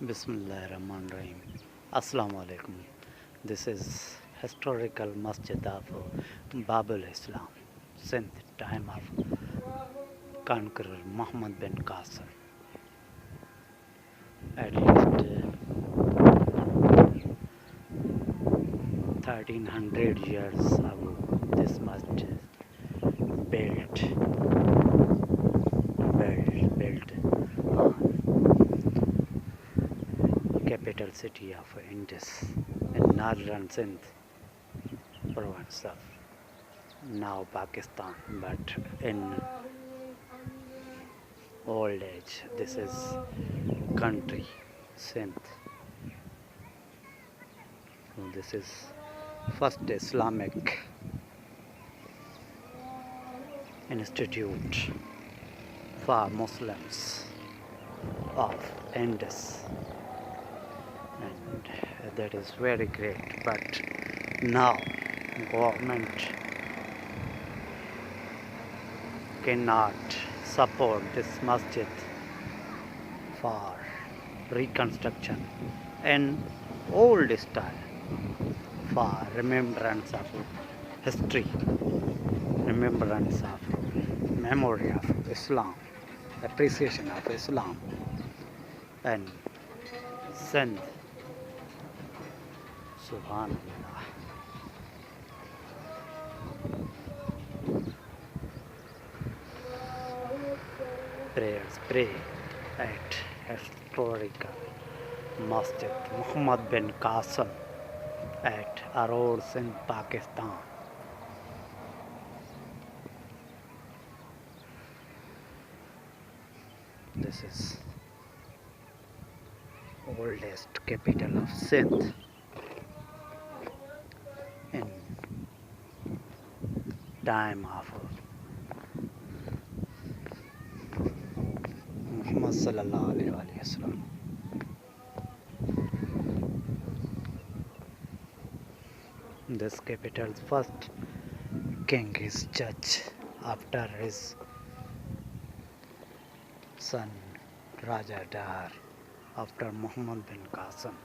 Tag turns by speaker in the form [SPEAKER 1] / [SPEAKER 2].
[SPEAKER 1] Bismillahirrahmanirrahim. Assalamu alaikum. This is historical Masjid of Baab Islam, Sindh, time of conqueror Muhammad bin Qasim. At least 1300 years ago, this masjid built capital city of Indus in northern Sindh province of now Pakistan, but in old age this is country Sindh. So this is first Islamic institute for Muslims of Indus, and that is very great. But now government cannot support this masjid for reconstruction in old style, for remembrance of history, remembrance of memory of Islam, appreciation of Islam, and Sindh. Subhanallah. Prayers pray at historical Masjid Muhammad bin Qasim at Arore, Sindh, Pakistan. This is oldest capital of Sindh in time of Muhammad sallallahu alaihi wasallam. This capital's first king is judge after his son Raja Dahar after Muhammad bin Qasim.